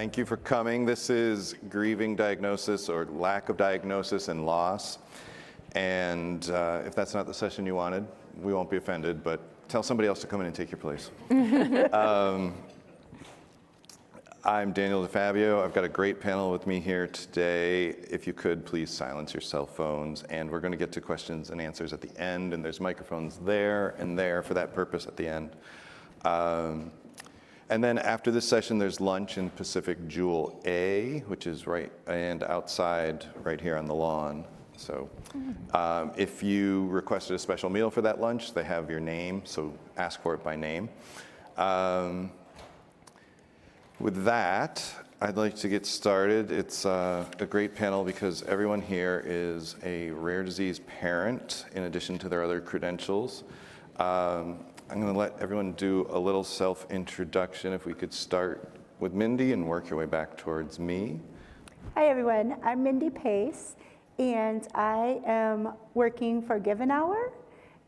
Thank you for coming. This is Grieving Diagnosis, or Lack of Diagnosis and Loss. And if that's not the session you wanted, we won't be offended, but tell somebody else to come in and take your place. I'm Daniel DeFabio. I've got a great panel with me here today. If you could, please silence your cell phones. And we're going to get to questions and answers at the end. And there's microphones there and there for that purpose at the end. And then after this session, there's lunch in Pacific Jewel A, which is right and outside right here on the lawn. So if you requested a special meal for that lunch, they have your name, so ask for it by name. With that, I'd like to get started. It's a great panel because everyone here is a rare disease parent in addition to their other credentials. I'm going to let everyone do a little self-introduction. If we could start with Mindy and work your way back towards me. Hi everyone, I'm Mindy Pace, and I am working for Given Hour,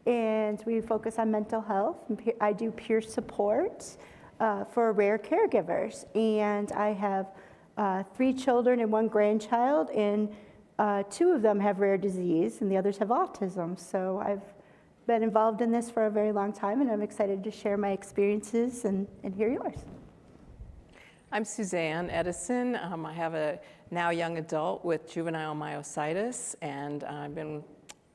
and we focus on mental health. I do peer support for rare caregivers, and I have 3 children and 1 grandchild, and 2 of them have rare disease and the others have autism. So I've been involved in this for a very long time, and I'm excited to share my experiences and hear yours. I'm Suzanne Edison. I have a now young adult with juvenile myositis, and I've been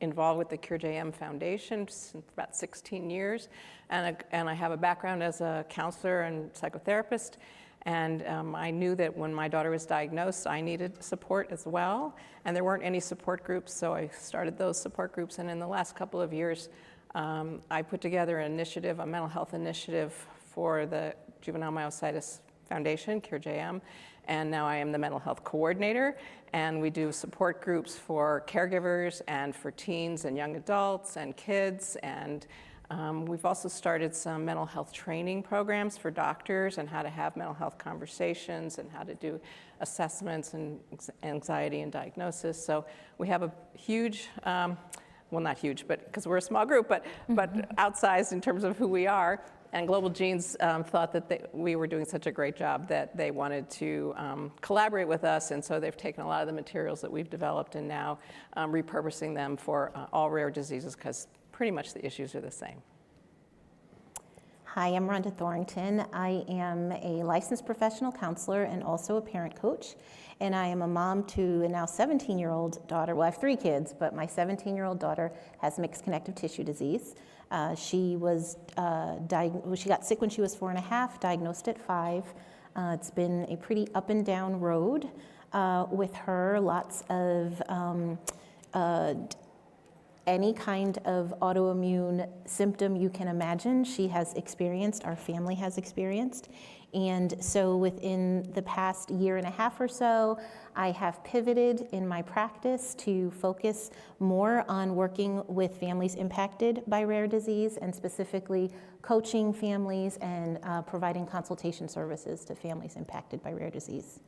involved with the CureJM Foundation for about 16 years, and I have a background as a counselor and psychotherapist, and I knew that when my daughter was diagnosed, I needed support as well, and there weren't any support groups, so I started those support groups, and in the last couple of years, I put together an initiative, a mental health initiative for the Juvenile Myositis Foundation, CureJM, and now I am the mental health coordinator, and we do support groups for caregivers and for teens and young adults and kids, and we've also started some mental health training programs for doctors and how to have mental health conversations and how to do assessments and anxiety and diagnosis. So we have a huge, well, not huge, but because we're a small group, but outsized in terms of who we are. And Global Genes thought that we were doing such a great job that they wanted to collaborate with us, and so they've taken a lot of the materials that we've developed and now repurposing them for all rare diseases because pretty much the issues are the same. Hi, I'm Ronda Thorington. I am a licensed professional counselor and also a parent coach, and I am a mom to a now 17-year-old daughter. Well, I have 3 kids, but my 17-year-old daughter has mixed connective tissue disease. She got sick when she was 4.5, diagnosed at 5. It's been a pretty up and down road with her. Lots of any kind of autoimmune symptom you can imagine, she has experienced, our family has experienced. And so within the past 1.5 years or so, I have pivoted in my practice to focus more on working with families impacted by rare disease and specifically coaching families and providing consultation services to families impacted by rare disease.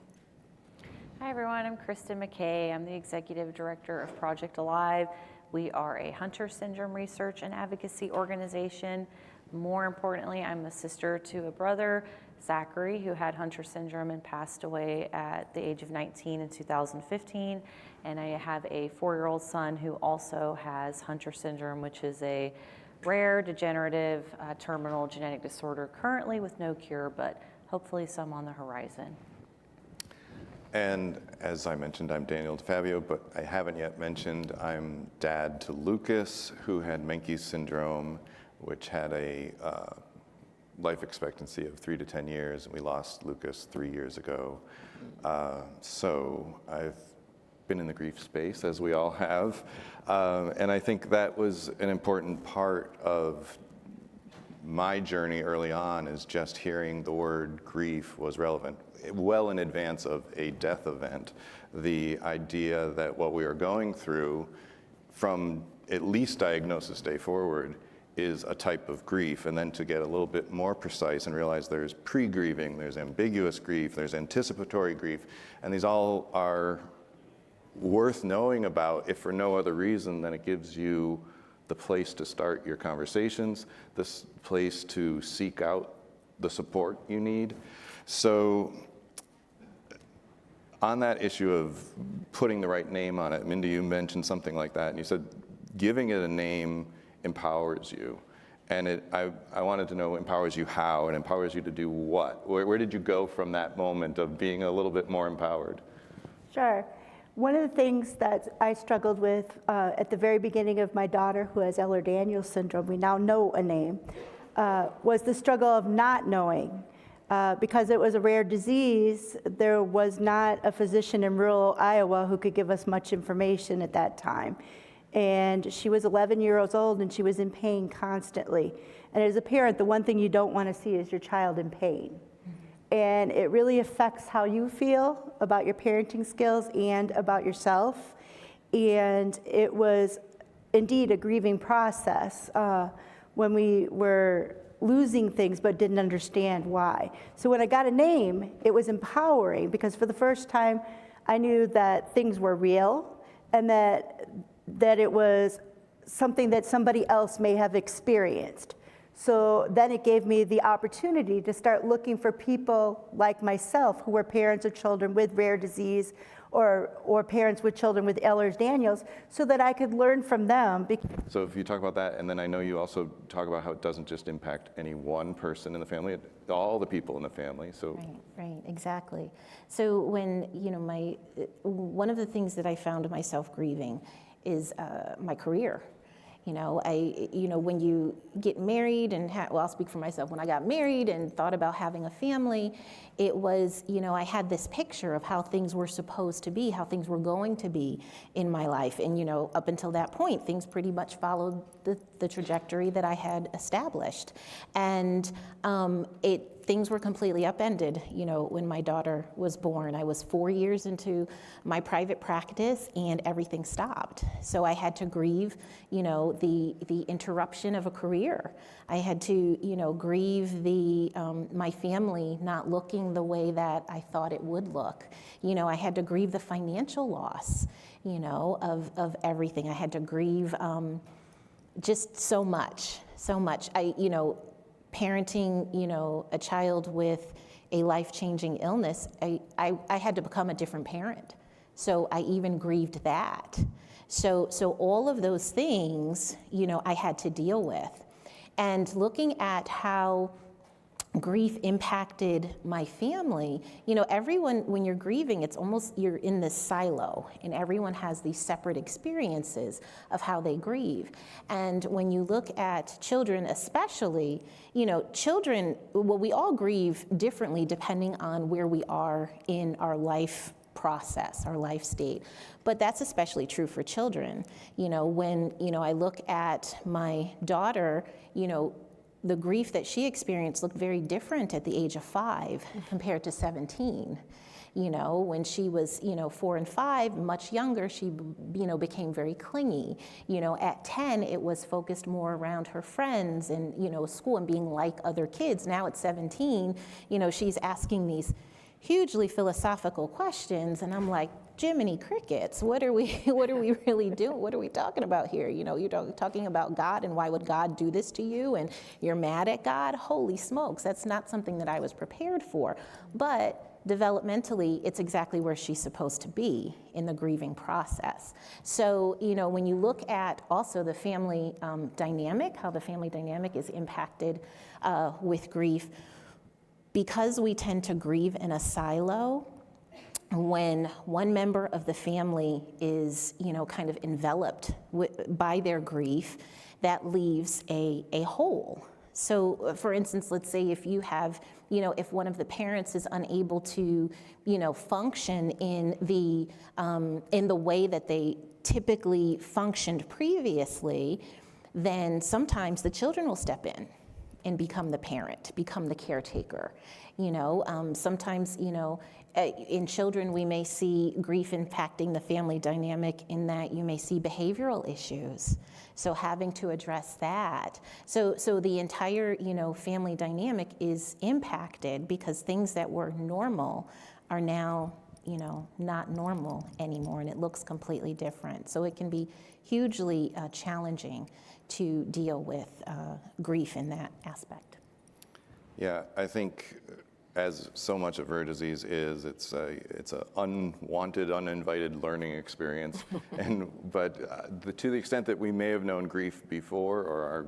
Hi everyone, I'm Kristin McKay. I'm the Executive Director of Project Alive. We are a Hunter syndrome research and advocacy organization. More importantly, I'm the sister to a brother, Zachary, who had Hunter syndrome and passed away at the age of 19 in 2015. And I have a 4-year-old son who also has Hunter syndrome, which is a rare, degenerative, terminal genetic disorder currently with no cure, but hopefully some on the horizon. And as I mentioned, I'm Daniel DeFabio, but I haven't yet mentioned I'm dad to Lucas, who had Menkes syndrome, which had a life expectancy of 3 to 10 years, and we lost Lucas 3 years ago. So I've been in the grief space, as we all have, and I think that was an important part of my journey early on, is just hearing the word grief was relevant. Well in advance of a death event, the idea that what we are going through from at least diagnosis day forward is a type of grief, and then to get a little bit more precise and realize there's pre-grieving, there's ambiguous grief, there's anticipatory grief, and these all are worth knowing about, if for no other reason than it gives you the place to start your conversations, this place to seek out the support you need. So on that issue of putting the right name on it, Mindy, you mentioned something like that, and you said giving it a name empowers you. And I wanted to know, empowers you how, and empowers you to do what? Where did you go from that moment of being a little bit more empowered? Sure. One of the things that I struggled with at the very beginning of my daughter, who has Ehlers-Danlos syndrome, we now know a name, was the struggle of not knowing. Because it was a rare disease, there was not a physician in rural Iowa who could give us much information at that time. And she was 11 years old and she was in pain constantly. And as a parent, the one thing you don't want to see is your child in pain. And it really affects how you feel about your parenting skills and about yourself. And it was indeed a grieving process when we were losing things but didn't understand why. So when I got a name, it was empowering, because for the first time I knew that things were real and that it was something that somebody else may have experienced. So then it gave me the opportunity to start looking for people like myself who were parents of children with rare disease or parents with children with Ehlers-Danlos, so that I could learn from them. So if you talk about that, and then I know you also talk about how it doesn't just impact any one person in the family, all the people in the family. So Right, exactly. So when, one of the things that I found myself grieving is my career. When you get married and I'll speak for myself. When I got married and thought about having a family, it was, I had this picture of how things were supposed to be, how things were going to be in my life. And, up until that point, things pretty much followed the trajectory that I had established. And things were completely upended, when my daughter was born. I was 4 years into my private practice and everything stopped. So I had to grieve, the interruption of a career. I had to, grieve my family not looking the way that I thought it would look. I had to grieve the financial loss, of everything. I had to grieve just so much. Parenting, a child with a life-changing illness, I had to become a different parent. So I even grieved that. So all of those things, I had to deal with. And looking at how grief impacted my family, everyone, when you're grieving, it's almost, you're in this silo, and everyone has these separate experiences of how they grieve. And when you look at children especially, children, we all grieve differently depending on where we are in our life process, our life state. But that's especially true for children. When, I look at my daughter, the grief that she experienced looked very different at the age of 5 compared to 17. When she was, 4 and 5, much younger, she, became very clingy. At 10, it was focused more around her friends and, school and being like other kids. Now at 17, she's asking these hugely philosophical questions, and I'm like, Jiminy Crickets, what are we really doing? What are we talking about here? You're talking about God and why would God do this to you, and you're mad at God? Holy smokes, that's not something that I was prepared for. But developmentally, it's exactly where she's supposed to be in the grieving process. So, when you look at also the family dynamic, how the family dynamic is impacted with grief, because we tend to grieve in a silo, when one member of the family is, kind of enveloped by their grief, that leaves a hole. So, for instance, let's say if you have, if one of the parents is unable to, function in the way that they typically functioned previously, then sometimes the children will step in and become the parent, become the caretaker. Sometimes, in children, we may see grief impacting the family dynamic in that you may see behavioral issues. So having to address that. So the entire, family dynamic is impacted because things that were normal are now, not normal anymore, and it looks completely different. So it can be hugely challenging to deal with grief in that aspect. Yeah, I think as so much of rare disease is, it's a unwanted, uninvited learning experience. But to the extent that we may have known grief before, or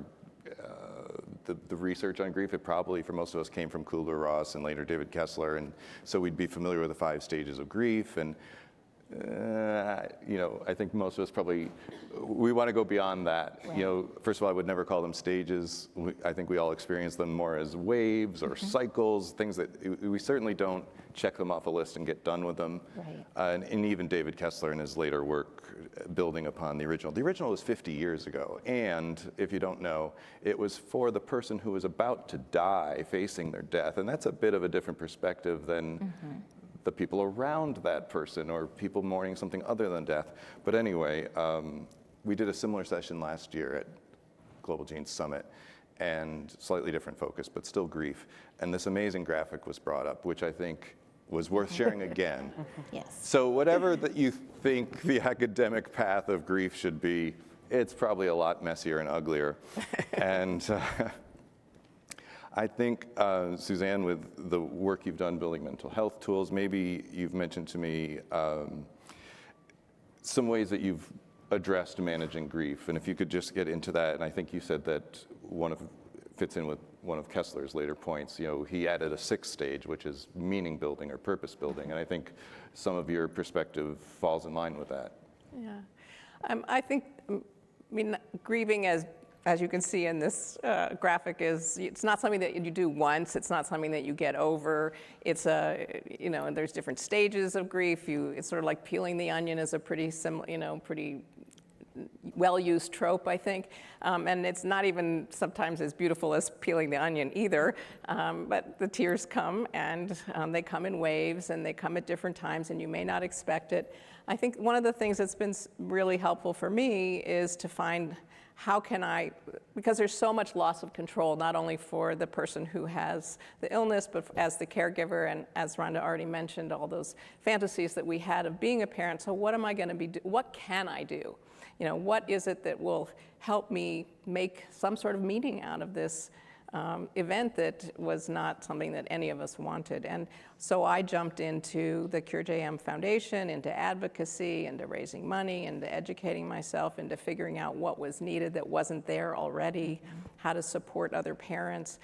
the research on grief, it probably, for most of us, came from Kubler-Ross and later David Kessler, and so we'd be familiar with the 5 stages of grief. And I think most of us probably, we want to go beyond that. Right. First of all, I would never call them stages. I think we all experience them more as waves or cycles, things that we certainly don't check them off a list and get done with them. Right. And even David Kessler in his later work, building upon the original. The original was 50 years ago, and if you don't know, it was for the person who was about to die, facing their death, and that's a bit of a different perspective than the people around that person or people mourning something other than death. But anyway, we did a similar session last year at Global Genes Summit, and slightly different focus, but still grief. And this amazing graphic was brought up, which I think was worth sharing again. Yes. So whatever that you think the academic path of grief should be, it's probably a lot messier and uglier. And I think, Suzanne, with the work you've done building mental health tools, maybe you've mentioned to me some ways that you've addressed managing grief. And if you could just get into that, and I think you said that fits in with one of Kessler's later points. He added a 6th stage, which is meaning building or purpose building. And I think some of your perspective falls in line with that. Yeah. I think, grieving, as you can see in this graphic, it's not something that you do once. It's not something that you get over. It's and there's different stages of grief. It's sort of like peeling the onion is a pretty pretty well-used trope, I think. And it's not even sometimes as beautiful as peeling the onion either. But the tears come, and they come in waves, and they come at different times, and you may not expect it. I think one of the things that's been really helpful for me is to find how can I, because there's so much loss of control, not only for the person who has the illness, but as the caregiver, and as Ronda already mentioned, all those fantasies that we had of being a parent. So what am I going to be, what can I do? What is it that will help me make some sort of meaning out of this event that was not something that any of us wanted? And so I jumped into the CureJM Foundation, into advocacy, into raising money, into educating myself, into figuring out what was needed that wasn't there already, how to support other parents,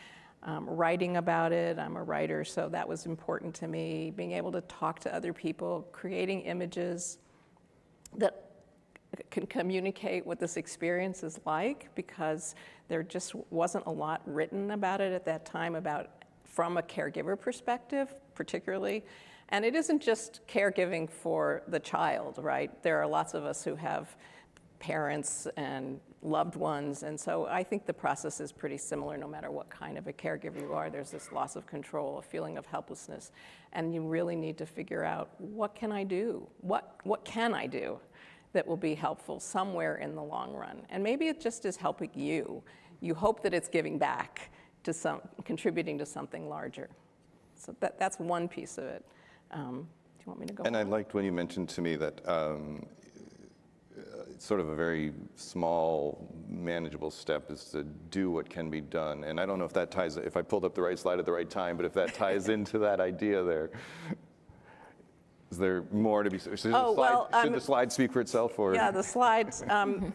writing about it. I'm a writer, so that was important to me, being able to talk to other people, creating images that can communicate what this experience is like, because there just wasn't a lot written about it at that time, from a caregiver perspective, particularly. And it isn't just caregiving for the child, right? There are lots of us who have parents and loved ones, and so I think the process is pretty similar no matter what kind of a caregiver you are. There's this loss of control, a feeling of helplessness, and you really need to figure out, what can I do? What can I do that will be helpful somewhere in the long run? And maybe it just is helping you. You hope that it's giving back to contributing to something larger. So that's one piece of it. Do you want me to go on? And I liked when you mentioned to me that sort of a very small, manageable step is to do what can be done. And I don't know if that ties, if I pulled up the right slide at the right time, but if that ties into that idea there. Is there more to be said? Should the slide speak for itself? Or? Yeah, the slides.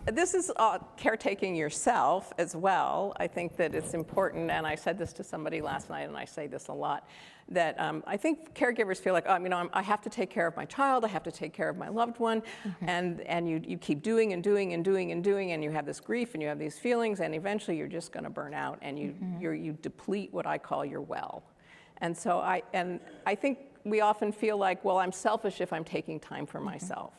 This is caretaking yourself as well. I think that it's important, and I said this to somebody last night, and I say this a lot, that I think caregivers feel like, I have to take care of my child, I have to take care of my loved one, and you keep doing and doing and doing and doing, and you have this grief and you have these feelings, and eventually you're just going to burn out, and you deplete what I call your well. And so I think we often feel like, well, I'm selfish if I'm taking time for myself.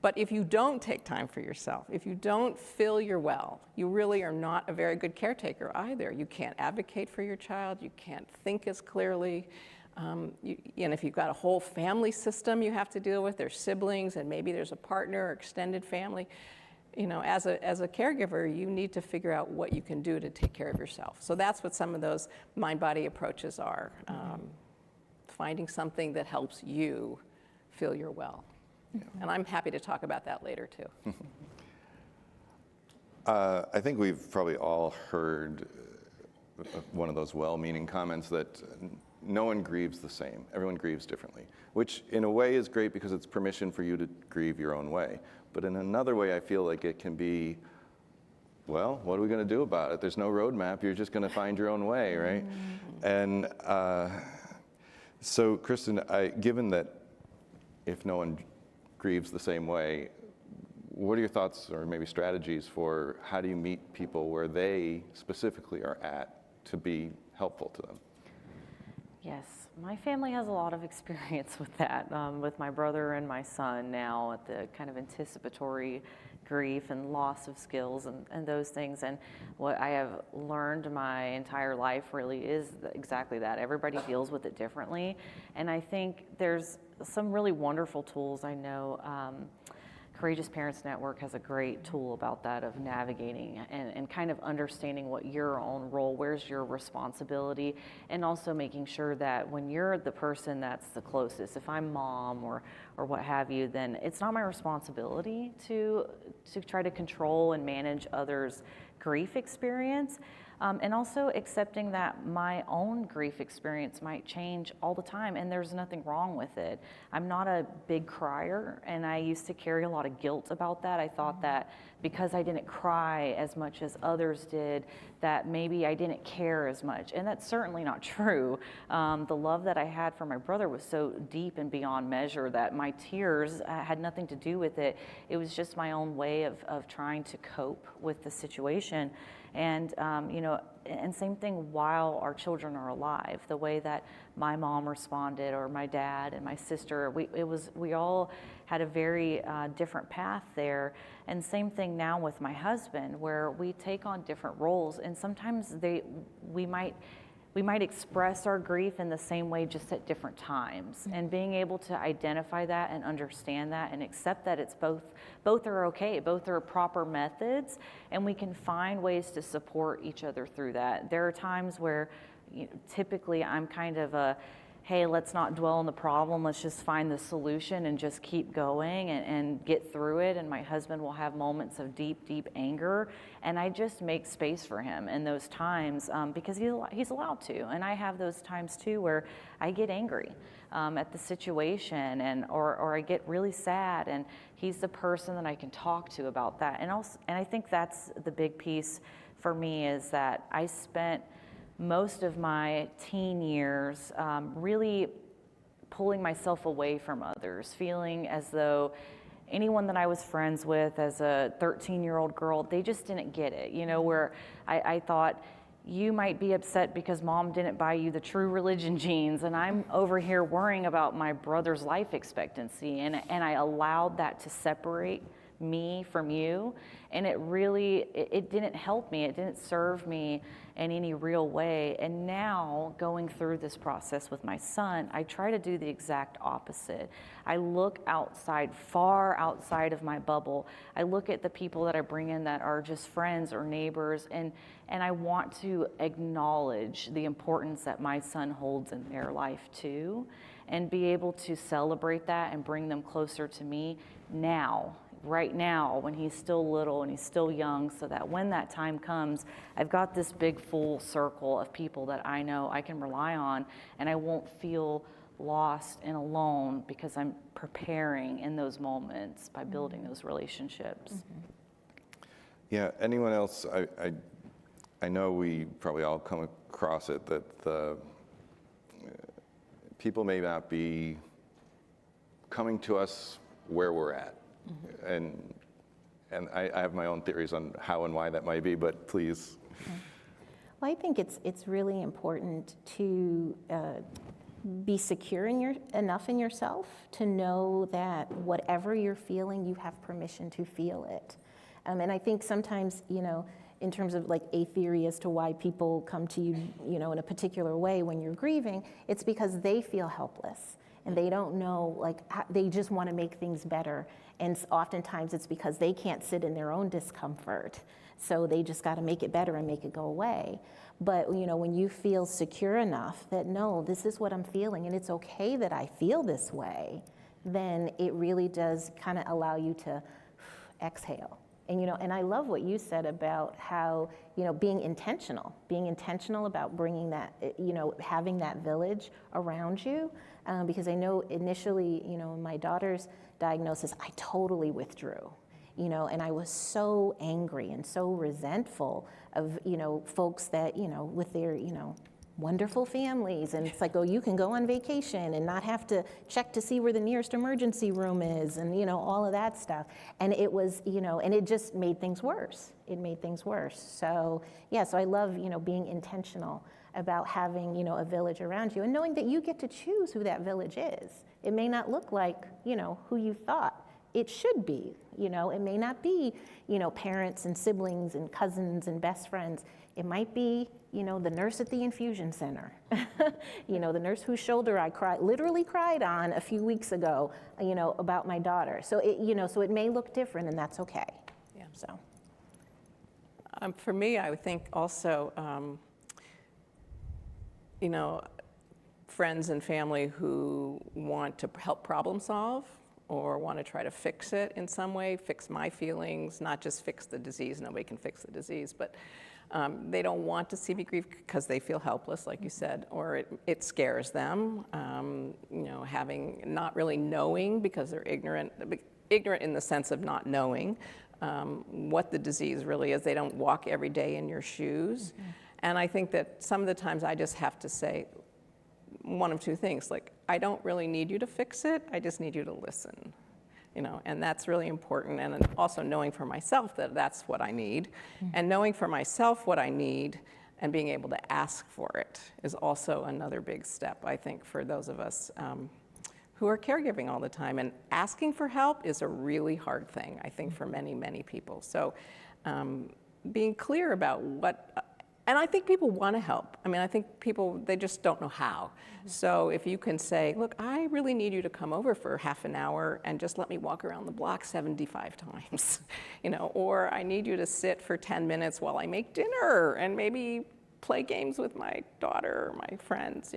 But if you don't take time for yourself, if you don't fill your well, you really are not a very good caretaker either. You can't advocate for your child, you can't think as clearly. And if you've got a whole family system you have to deal with, there's siblings, and maybe there's a partner or extended family. As a caregiver, you need to figure out what you can do to take care of yourself. So that's what some of those mind-body approaches are. Finding something that helps you fill your well. And I'm happy to talk about that later, too. I think we've probably all heard one of those well-meaning comments that no one grieves the same. Everyone grieves differently, which in a way is great because it's permission for you to grieve your own way. But in another way, I feel like it can be, well, what are we going to do about it? There's no roadmap. You're just going to find your own way, right? And so, Kristin, given that if no one grieves the same way, what are your thoughts or maybe strategies for how do you meet people where they specifically are at to be helpful to them? Yes, my family has a lot of experience with that, with my brother and my son now at the kind of anticipatory grief and loss of skills and those things. And what I have learned my entire life really is exactly that. Everybody deals with it differently. And I think there's some really wonderful tools. I know Courageous Parents Network has a great tool about that, of navigating and kind of understanding what your own role, where's your responsibility, and also making sure that when you're the person that's the closest, if I'm mom or what have you, then it's not my responsibility to try to control and manage others' grief experience. And also accepting that my own grief experience might change all the time, and there's nothing wrong with it. I'm not a big crier, and I used to carry a lot of guilt about that. I thought that because I didn't cry as much as others did, that maybe I didn't care as much, and that's certainly not true. The love that I had for my brother was so deep and beyond measure that my tears had nothing to do with it. It was just my own way of trying to cope with the situation. And, and same thing while our children are alive, the way that my mom responded, or my dad and my sister, we all had a very different path there. And same thing now with my husband, where we take on different roles, and sometimes we might express our grief in the same way, just at different times. And being able to identify that and understand that and accept that it's both are okay, both are proper methods, and we can find ways to support each other through that. There are times where typically I'm kind of a, hey, let's not dwell on the problem, let's just find the solution and just keep going and get through it. And my husband will have moments of deep, deep anger, and I just make space for him in those times because he's allowed to. And I have those times too where I get angry at the situation, or I get really sad, and he's the person that I can talk to about that. And I think that's the big piece for me, is that I spent most of my teen years really pulling myself away from others, feeling as though anyone that I was friends with as a 13-year-old girl, they just didn't get it, where I thought, you might be upset because mom didn't buy you the True Religion jeans, and I'm over here worrying about my brother's life expectancy, and I allowed that to separate me from you, and it didn't help me, it didn't serve me in any real way. And now, going through this process with my son, I try to do the exact opposite. I look outside, far outside of my bubble. I look at the people that I bring in that are just friends or neighbors, and I want to acknowledge the importance that my son holds in their life too, and be able to celebrate that and bring them closer to me now, right now, when he's still little and he's still young, so that when that time comes, I've got this big full circle of people that I know I can rely on, and I won't feel lost and alone because I'm preparing in those moments by building those relationships. Yeah, anyone else? I know we probably all come across it, that the people may not be coming to us where we're at. And I have my own theories on how and why that might be, but please. Well, I think it's really important to be secure enough in yourself to know that whatever you're feeling, you have permission to feel it. And I think sometimes, in terms of like a theory as to why people come to you, in a particular way when you're grieving, it's because they feel helpless and they don't know, they just want to make things better. And oftentimes it's because they can't sit in their own discomfort. So they just got to make it better and make it go away. But, when you feel secure enough that, no, this is what I'm feeling and it's okay that I feel this way, then it really does kind of allow you to exhale And, and I love what you said about how, being intentional about bringing that, having that village around you. Because I know initially, my daughter's diagnosis, I totally withdrew, and I was so angry and so resentful of, folks that, with their, wonderful families, and it's like, oh, you can go on vacation and not have to check to see where the nearest emergency room is, and all of that stuff. And it was, and it just made things worse. It made things worse. So yeah, so I love, being intentional about having, a village around you, and knowing that you get to choose who that village is. It may not look like, who you thought it should be. It may not be, parents and siblings and cousins and best friends. It might be, the nurse at the infusion center, the nurse whose shoulder I literally cried on a few weeks ago, about my daughter. So it, so it may look different, and that's okay. Yeah. So. For me, I would think also, friends and family who want to help problem solve or want to try to fix it in some way, fix my feelings, not just fix the disease. Nobody can fix the disease, but they don't want to see me grieve because they feel helpless, like you said, or it scares them. Having not really knowing because they're ignorant in the sense of not knowing what the disease really is. They don't walk every day in your shoes. Mm-hmm. And I think that some of the times I just have to say one of two things, like, I don't really need you to fix it, I just need you to listen. And that's really important. And also knowing for myself that that's what I need. Mm-hmm. And knowing for myself what I need and being able to ask for it is also another big step, I think, for those of us who are caregiving all the time. And asking for help is a really hard thing, I think, for many, many people. So being clear about and I think people want to help. I mean, I think people, they just don't know how. Mm-hmm. So if you can say, look, I really need you to come over for half an hour and just let me walk around the block 75 times, or I need you to sit for 10 minutes while I make dinner and maybe play games with my daughter or my friends,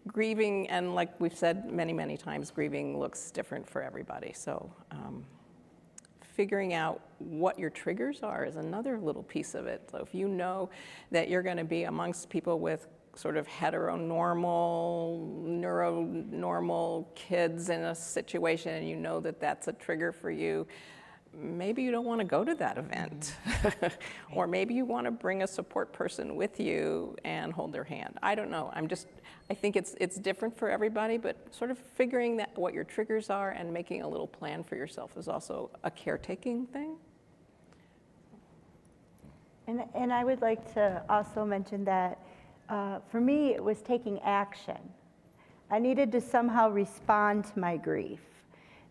Grieving, and like we've said many, many times, grieving looks different for everybody. So figuring out what your triggers are is another little piece of it. So if you know that you're going to be amongst people with sort of heteronormal, neuronormal kids in a situation, and you know that that's a trigger for you, maybe you don't want to go to that event. Mm-hmm. Or maybe you want to bring a support person with you and hold their hand. I don't know. I think it's different for everybody, but sort of figuring that what your triggers are and making a little plan for yourself is also a caretaking thing. And I would like to also mention that for me, it was taking action. I needed to somehow respond to my grief.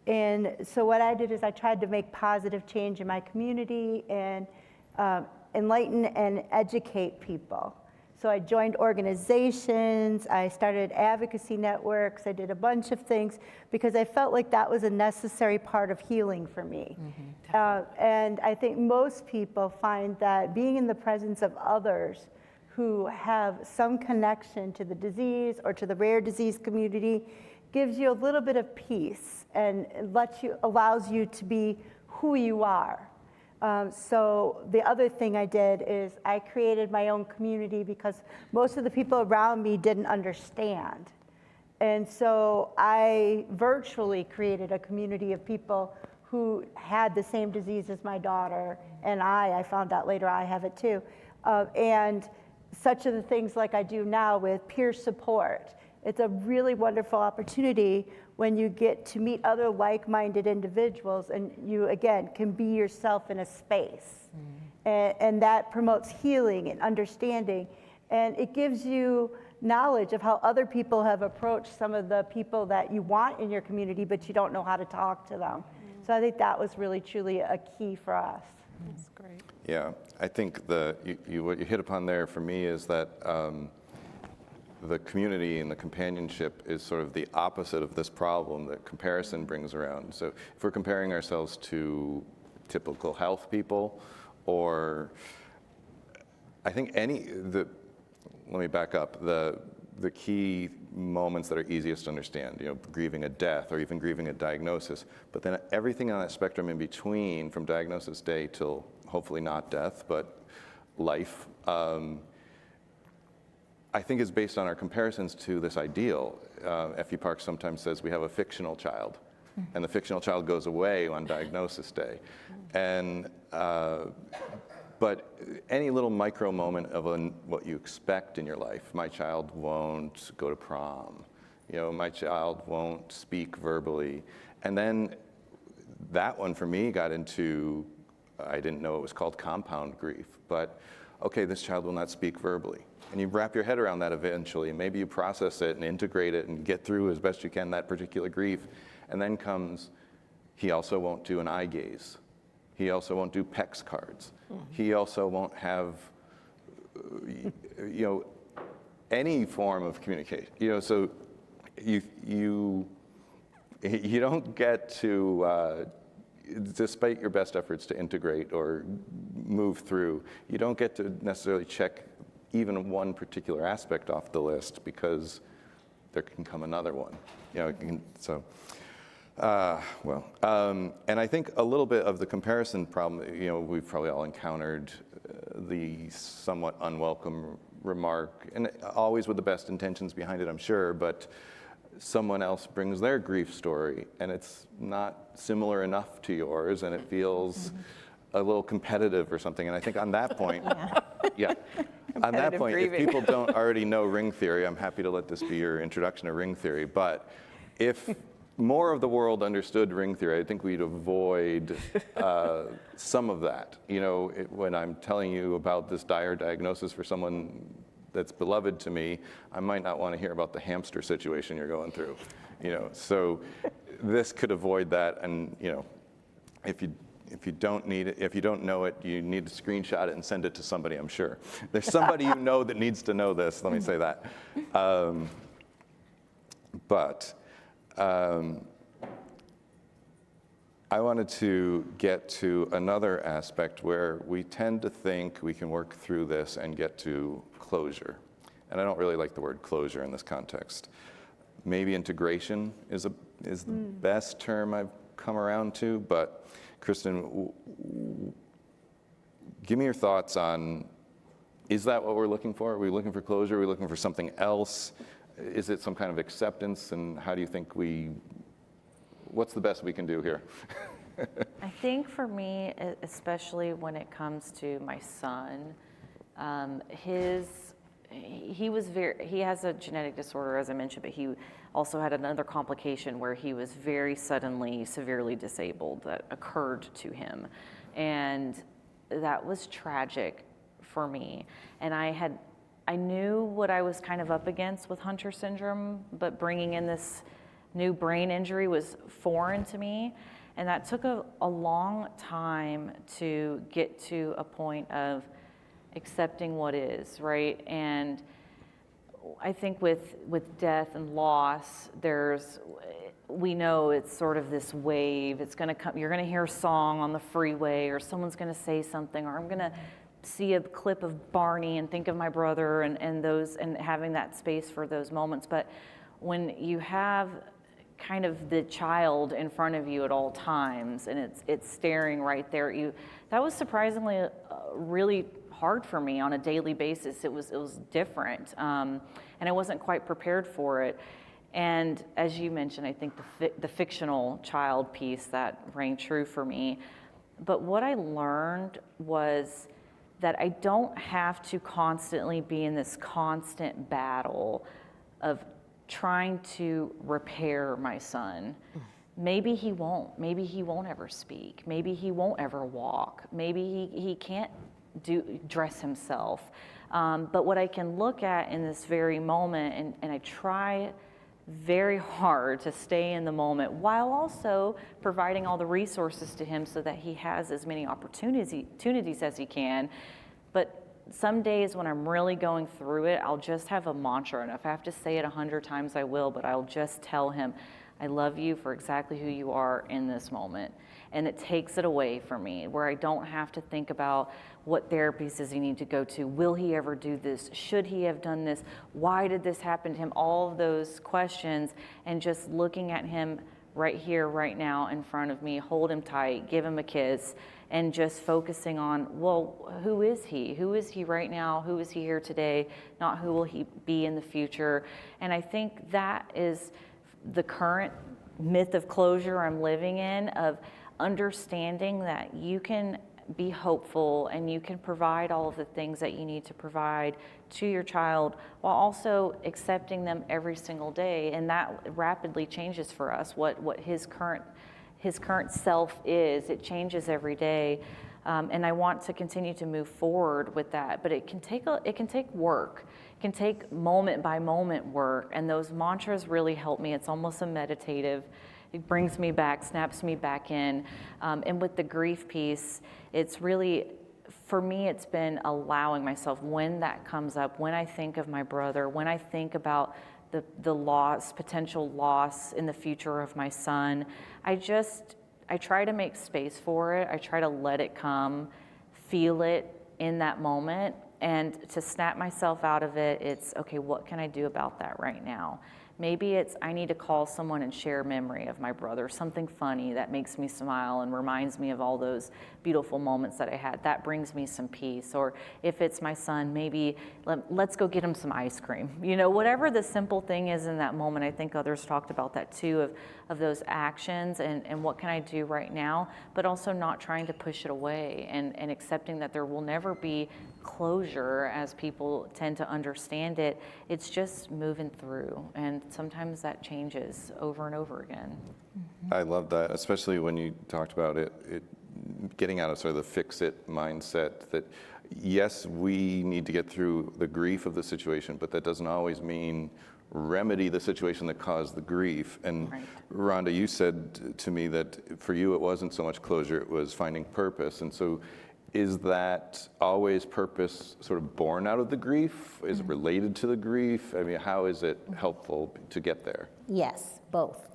And so what I did is I tried to make positive change in my community and enlighten and educate people. So I joined organizations, I started advocacy networks, I did a bunch of things because I felt like that was a necessary part of healing for me. Mm-hmm. And I think most people find that being in the presence of others who have some connection to the disease or to the rare disease community gives you a little bit of peace and allows you to be who you are. So the other thing I did is I created my own community because most of the people around me didn't understand. And so I virtually created a community of people who had the same disease as my daughter, and I found out later I have it too. And such of the things like I do now with peer support. It's a really wonderful opportunity when you get to meet other like-minded individuals and you, again, can be yourself in a space. Mm-hmm. And that promotes healing and understanding. And it gives you knowledge of how other people have approached some of the people that you want in your community, but you don't know how to talk to them. Mm-hmm. So I think that was really, truly a key for us. That's great. Yeah, I think what you hit upon there for me is that the community and the companionship is sort of the opposite of this problem that comparison brings around. So if we're comparing ourselves to typical health people, or I think let me back up. The key moments that are easiest to understand, you know, grieving a death or even grieving a diagnosis. But then everything on that spectrum in between, from diagnosis day till hopefully not death, but life, I think is based on our comparisons to this ideal. F.E. Parks sometimes says we have a fictional child, and the fictional child goes away on diagnosis day. And but any little micro moment of what you expect in your life, my child won't go to prom, you know, my child won't speak verbally. And then that one for me got into, I didn't know it was called compound grief, but okay, this child will not speak verbally. And you wrap your head around that eventually, and maybe you process it and integrate it and get through as best you can that particular grief. And then comes, he also won't do an eye gaze. He also won't do PEX cards. He also won't have, you know, any form of communication. You know, so you don't get to, despite your best efforts to integrate or move through, you don't get to necessarily check even one particular aspect off the list, because there can come another one. You know, and I think a little bit of the comparison problem, you know, we've probably all encountered the somewhat unwelcome remark, and always with the best intentions behind it, I'm sure, but someone else brings their grief story, and it's not similar enough to yours, and it feels a little competitive or something. And I think on that point, on that point, grieving. if people don't already know ring theory, I'm happy to let this be your introduction to ring theory, but if more of the world understood ring theory, I think we'd avoid some of that. You know, when I'm telling you about this dire diagnosis for someone that's beloved to me, I might not want to hear about the hamster situation you're going through. You know, so this could avoid that. And you know, if you don't need it, if you don't know it, you need to screenshot it and send it to somebody. I'm sure there's somebody you know that needs to know this. Let me say that. I wanted to get to another aspect where we tend to think we can work through this and get to closure. And I don't really like the word closure in this context. Maybe integration is the best term I've come around to, but Kristin, give me your thoughts on, is that what we're looking for? Are we looking for closure? Are we looking for something else? Is it some kind of acceptance? And how do you think what's the best we can do here? I think for me, especially when it comes to my son, he has a genetic disorder, as I mentioned, but he also had another complication where he was very suddenly severely disabled that occurred to him. And that was tragic for me. And I knew what I was kind of up against with Hunter syndrome, but bringing in this new brain injury was foreign to me. And that took a long time to get to a point of accepting what is, right? And I think with death and loss, we know it's sort of this wave. It's gonna come, you're gonna hear a song on the freeway, or someone's gonna say something, or I'm gonna see a clip of Barney and think of my brother, and having that space for those moments. But when you have kind of the child in front of you at all times, and it's staring right there at you, that was surprisingly really hard for me on a daily basis. It was different, and I wasn't quite prepared for it. And as you mentioned, I think the fictional child piece, that rang true for me. But what I learned was that I don't have to constantly be in this constant battle of trying to repair my son. Maybe he won't ever speak. Maybe he won't ever walk. Maybe he can't dress himself. But what I can look at in this very moment, and I try very hard to stay in the moment while also providing all the resources to him so that he has as many opportunities as he can. But some days when I'm really going through it, I'll just have a mantra, and if I have to say it 100 times, I will, but I'll just tell him, I love you for exactly who you are in this moment. And it takes it away from me, where I don't have to think about what therapies does he need to go to? Will he ever do this? Should he have done this? Why did this happen to him? All of those questions, and just looking at him right here, right now in front of me, hold him tight, give him a kiss, and just focusing on, well, who is he? Who is he right now? Who is he here today? Not who will he be in the future? And I think that is the current myth of closure I'm living in, of understanding that you can be hopeful and you can provide all of the things that you need to provide to your child while also accepting them every single day. And that rapidly changes for us what his current self is. It changes every day. And I want to continue to move forward with that, but it can take work. It can take moment by moment work, and those mantras really help me. It's almost a meditative. It brings me back, snaps me back in. And with the grief piece, it's really, for me, it's been allowing myself, when that comes up, when I think of my brother, when I think about the loss, potential loss in the future of my son, I try to make space for it. I try to let it come, feel it in that moment, and to snap myself out of it, it's, okay, what can I do about that right now? Maybe it's, I need to call someone and share a memory of my brother, something funny that makes me smile and reminds me of all those beautiful moments that I had. That brings me some peace. Or if it's my son, maybe let's go get him some ice cream. You know, whatever the simple thing is in that moment. I think others talked about that too, of those actions and what can I do right now, but also not trying to push it away and accepting that there will never be closure as people tend to understand it. It's just moving through, and sometimes that changes over and over again. I love that, especially when you talked about it getting out of sort of the fix-it mindset, that yes, we need to get through the grief of the situation, but that doesn't always mean remedy the situation that caused the grief. And Right. Ronda, you said to me that for you it wasn't so much closure, it was finding purpose. And so is that always purpose sort of born out of the grief? Is it related to the grief? I mean, how is it helpful to get there? Yes, both.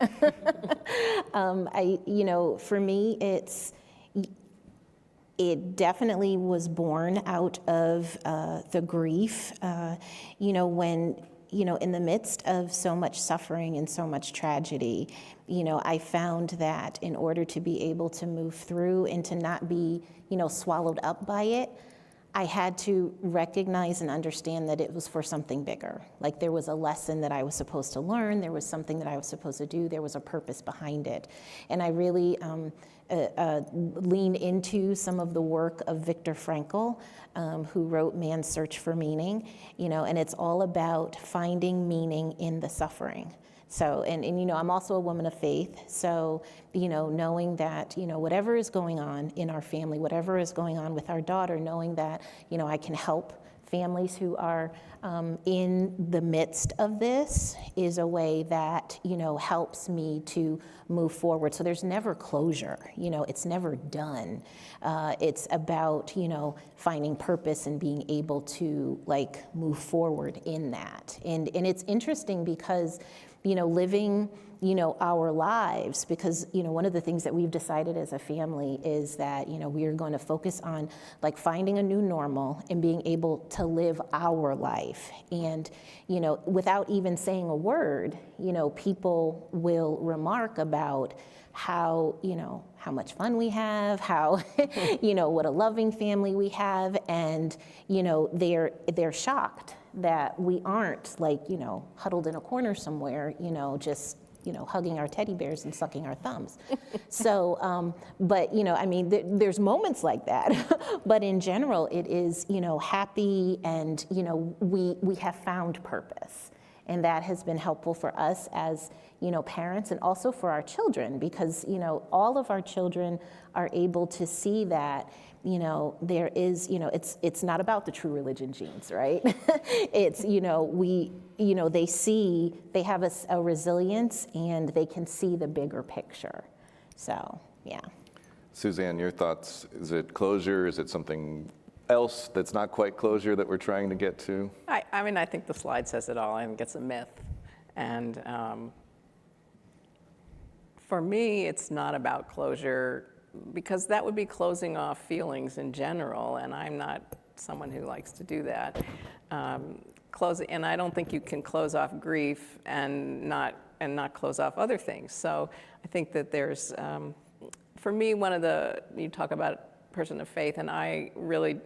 For me, it definitely was born out of the grief. When in the midst of so much suffering and so much tragedy, I found that in order to be able to move through and to not be, swallowed up by it, I had to recognize and understand that it was for something bigger. Like there was a lesson that I was supposed to learn, there was something that I was supposed to do, there was a purpose behind it. And I really lean into some of the work of Viktor Frankl, who wrote Man's Search for Meaning, and it's all about finding meaning in the suffering. So, and I'm also a woman of faith, so, knowing that, whatever is going on in our family, whatever is going on with our daughter, knowing that, I can help families who are in the midst of this is a way that, helps me to move forward. So there's never closure, it's never done. It's about, finding purpose and being able to move forward in that. And it's interesting because, living, our lives, because, one of the things that we've decided as a family is that, we are going to focus on finding a new normal and being able to live our life. And, without even saying a word, people will remark about how, how much fun we have, how, what a loving family we have. And, they're shocked that we aren't huddled in a corner somewhere, just, hugging our teddy bears and sucking our thumbs. So, but, there's moments like that, but in general, it is, happy and, we have found purpose. And that has been helpful for us as, parents and also for our children, because, all of our children are able to see that, there is, it's not about the true religion genes, right? It's, they have a resilience and they can see the bigger picture. So, yeah. Suzanne, your thoughts? Is it closure? Is it something else that's not quite closure that we're trying to get to? I think the slide says it all. I think it's a myth. And For me, it's not about closure, because that would be closing off feelings in general, and I'm not someone who likes to do that. And I don't think you can close off grief and not close off other things. So I think that there's, for me, you talk about person of faith, and I really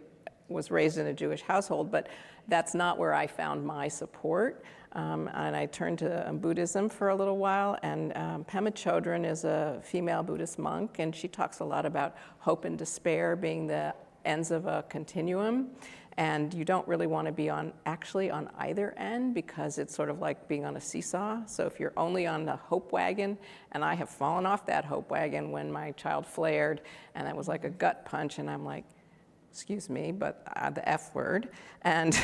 was raised in a Jewish household, but that's not where I found my support. And I turned to Buddhism for a little while, and Pema Chodron is a female Buddhist monk, and she talks a lot about hope and despair being the ends of a continuum, and you don't really want to be actually on either end, because it's sort of like being on a seesaw. So if you're only on the hope wagon, and I have fallen off that hope wagon when my child flared, and it was like a gut punch, and I'm like, excuse me, but the F word. And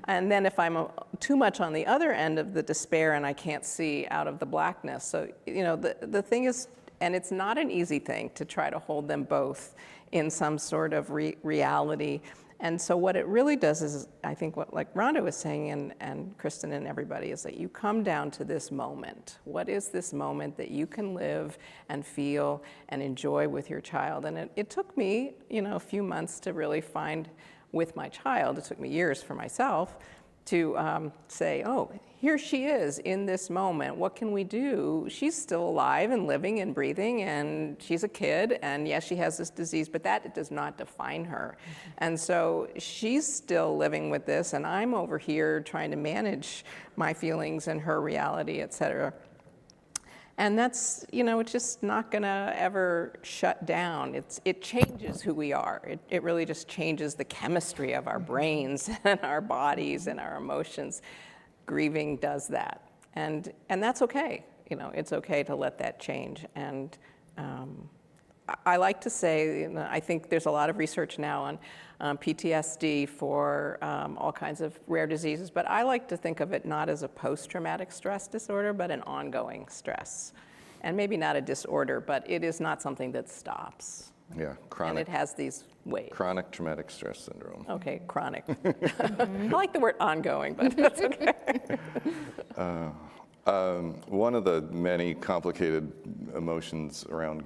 and then if I'm too much on the other end of the despair and I can't see out of the blackness. So, the thing is, and it's not an easy thing to try to hold them both in some sort of reality. And so what it really does is, I think what like Ronda was saying, and Kristin and everybody, is that you come down to this moment. What is this moment that you can live and feel and enjoy with your child? And it took me, a few months to really find with my child. It took me years for myself to say, oh, here she is in this moment. What can we do? She's still alive and living and breathing, and she's a kid, and yes, she has this disease, but that does not define her. And so she's still living with this, and I'm over here trying to manage my feelings and her reality, et cetera. And that's, it's just not gonna ever shut down. It changes who we are. It really just changes the chemistry of our brains and our bodies and our emotions. Grieving does that. And that's okay. It's okay to let that change. And I like to say, I think there's a lot of research now on PTSD for all kinds of rare diseases, but I like to think of it not as a post-traumatic stress disorder, but an ongoing stress. And maybe not a disorder, but it is not something that stops. Yeah, And it has these waves. Chronic traumatic stress syndrome. Okay, chronic. I like the word ongoing, but that's okay. One of the many complicated emotions around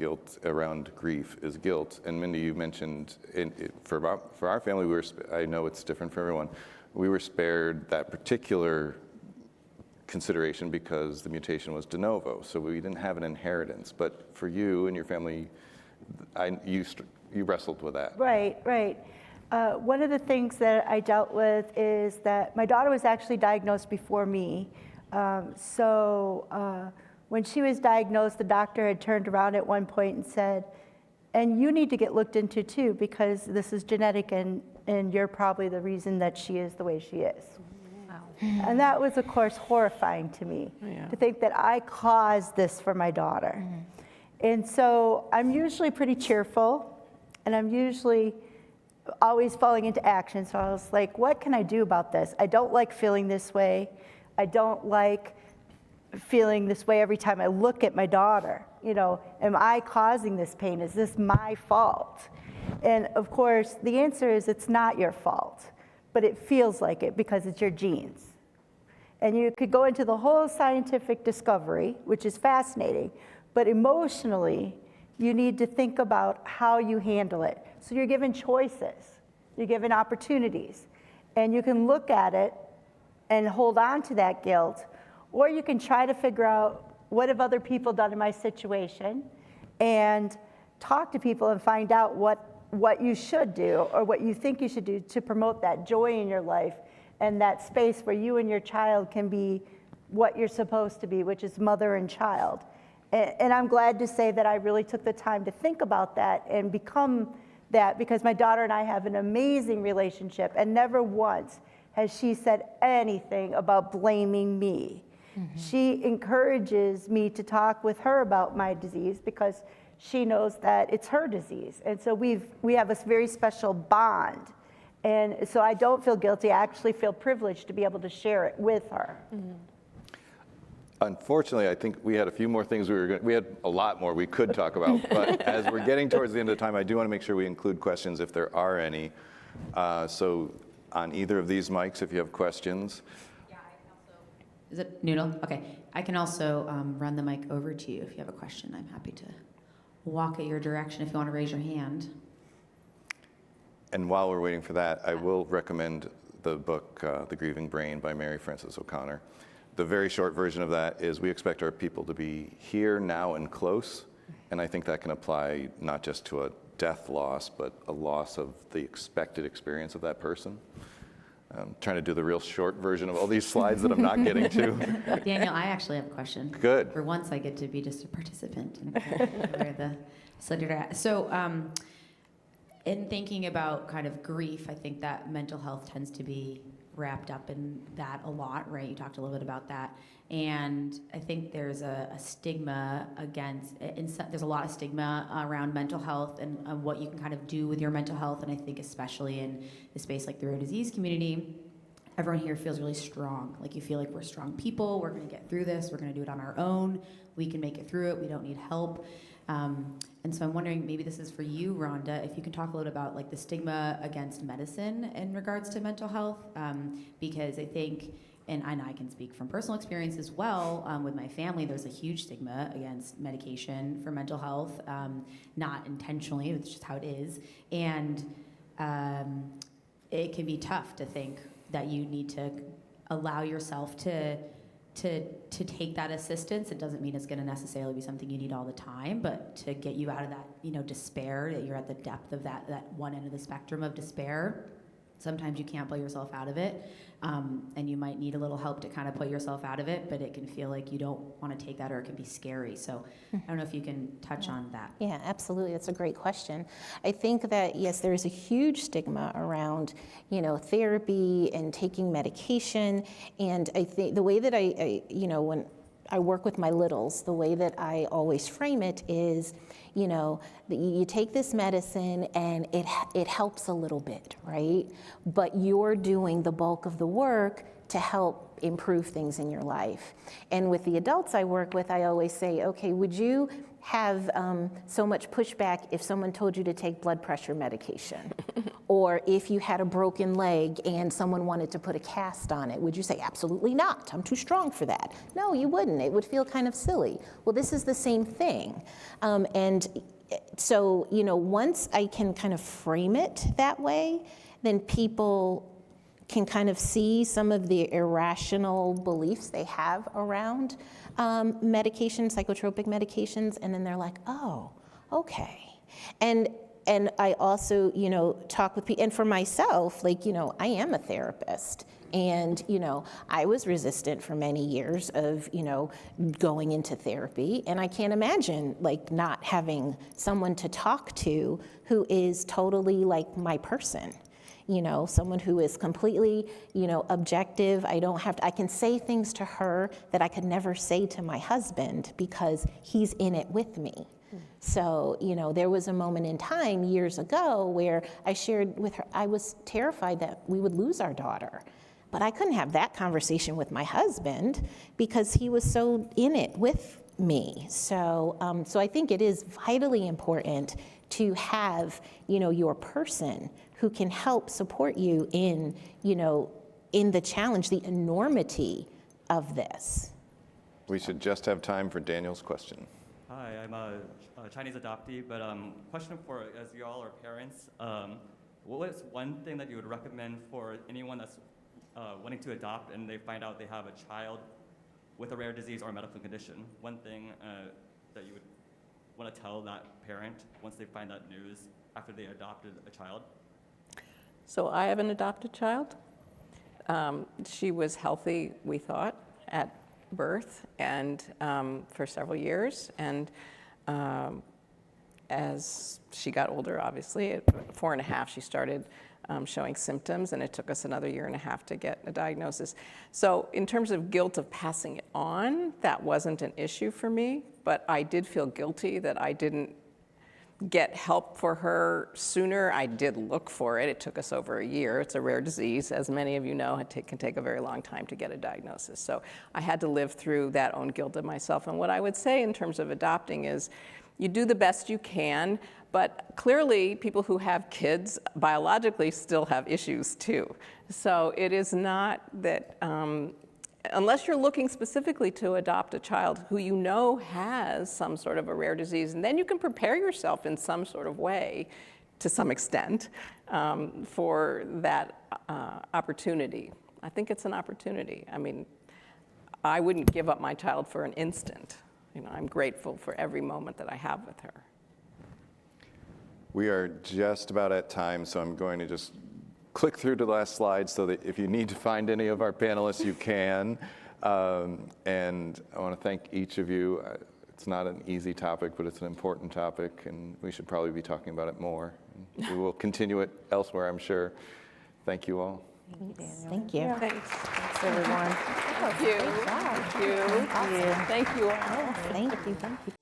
grief is guilt. And Mindy, you mentioned for our family, I know it's different for everyone. We were spared that particular consideration because the mutation was de novo, so we didn't have an inheritance. But for you and your family, you wrestled with that. Right. One of the things that I dealt with is that my daughter was actually diagnosed before me. So when she was diagnosed, the doctor had turned around at one point and said, and you need to get looked into too, because this is genetic, and you're probably the reason that she is the way she is. Wow. And that was, of course, horrifying to me, to think that I caused this for my daughter. And so I'm usually pretty cheerful, and I'm usually always falling into action. So I was like, what can I do about this? I don't like feeling this way. I don't like feeling this way every time I look at my daughter. Am I causing this pain? Is this my fault? And of course, the answer is it's not your fault, but it feels like it because it's your genes. And you could go into the whole scientific discovery, which is fascinating, but emotionally, you need to think about how you handle it. So you're given choices, you're given opportunities, and you can look at it and hold on to that guilt, or you can try to figure out what have other people done in my situation and talk to people and find out what you should do or what you think you should do to promote that joy in your life and that space where you and your child can be what you're supposed to be, which is mother and child. And I'm glad to say that I really took the time to think about that and become that, because my daughter and I have an amazing relationship, and never once has she said anything about blaming me. She encourages me to talk with her about my disease because she knows that it's her disease. And so we have a very special bond. And so I don't feel guilty. I actually feel privileged to be able to share it with her. Unfortunately, I think we had a few more things we had a lot more we could talk about, but as we're getting towards the end of the time, I do want to make sure we include questions if there are any. So on either of these mics, if you have questions. Yeah, I can also Is it Noodle? Okay. I can also run the mic over to you if you have a question. I'm happy to walk at your direction if you want to raise your hand. And while we're waiting for that, I will recommend the book, The Grieving Brain by Mary Frances O'Connor. The very short version of that is we expect our people to be here, now, and close. And I think that can apply not just to a death loss, but a loss of the expected experience of that person. I'm trying to do the real short version of all these slides that I'm not getting to. Daniel, I actually have a question. Good. For once, I get to be just a participant and where the slide at. So, in thinking about kind of grief, I think that mental health tends to be wrapped up in that a lot, right? You talked a little bit about that. And I think there's a stigma against, there's a lot of stigma around mental health and what you can kind of do with your mental health. And I think especially in the space like the rare disease community, everyone here feels really strong. Like you feel like we're strong people, we're gonna get through this, we're gonna do it on our own, we can make it through it, we don't need help. And so I'm wondering, maybe this is for you, Rhonda, if you can talk a little about like the stigma against medicine in regards to mental health, because I think, and I can speak from personal experience as well, with my family, there's a huge stigma against medication for mental health, not intentionally, it's just how it is. And it can be tough to think that you need to allow yourself to take that assistance. It doesn't mean it's going to necessarily be something you need all the time, but to get you out of that, despair, that you're at the depth of that one end of the spectrum of despair. Sometimes you can't pull yourself out of it, and you might need a little help to kind of pull yourself out of it, but it can feel like you don't want to take that, or it can be scary. So I don't know if you can touch on that. Yeah, absolutely. That's a great question. I think that, yes, there is a huge stigma around, therapy and taking medication. And I think the way that I when I work with my littles, the way that I always frame it is, you take this medicine and it helps a little bit, right? But you're doing the bulk of the work to help improve things in your life. And with the adults I work with, I always say, okay, would you have so much pushback if someone told you to take blood pressure medication? Or if you had a broken leg and someone wanted to put a cast on it, would you say, absolutely not, I'm too strong for that? No, you wouldn't. It would feel kind of silly. Well, this is the same thing. And so, once I can kind of frame it that way, then people can kind of see some of the irrational beliefs they have around medications, psychotropic medications, and then they're like, oh, okay. And I also, talk with people, and for myself, I am a therapist, and, I was resistant for many years of, going into therapy, and I can't imagine, not having someone to talk to who is totally like my person. Someone who is completely, objective. I can say things to her that I could never say to my husband because he's in it with me. So, there was a moment in time years ago where I shared with her, I was terrified that we would lose our daughter. But I couldn't have that conversation with my husband because he was so in it with me. So I think it is vitally important to have, your person who can help support you in, in the challenge, the enormity of this. We should just have time for Daniel's question. Hi, I'm a Chinese adoptee, but question for, as you all are parents, what is one thing that you would recommend for anyone that's wanting to adopt and they find out they have a child with a rare disease or a medical condition? One thing that you would want to tell that parent once they find that news after they adopted a child? So I have an adopted child. She was healthy, we thought, at birth and for several years. And as she got older, obviously, at 4.5, she started showing symptoms, and it took us another 1.5 years to get a diagnosis. So in terms of guilt of passing it on, that wasn't an issue for me, but I did feel guilty that I didn't get help for her sooner. I did look for it. It took us over 1 year. It's a rare disease. As many of you know, it can take a very long time to get a diagnosis. So I had to live through that own guilt of myself. And what I would say in terms of adopting is you do the best you can, but clearly people who have kids biologically still have issues too. So it is not that unless you're looking specifically to adopt a child who you know has some sort of a rare disease, and then you can prepare yourself in some sort of way, to some extent, for that opportunity. I think it's an opportunity. I mean, I wouldn't give up my child for an instant. You know, I'm grateful for every moment that I have with her. We are just about at time, so I'm going to just click through to the last slide so that if you need to find any of our panelists, you can. And I want to thank each of you. It's not an easy topic, but it's an important topic, and we should probably be talking about it more. We will continue it elsewhere, I'm sure. Thank you all. Thank you. Thanks. Thanks, everyone. Thank you. Thank you. Thank you all. Thank you. Thank you.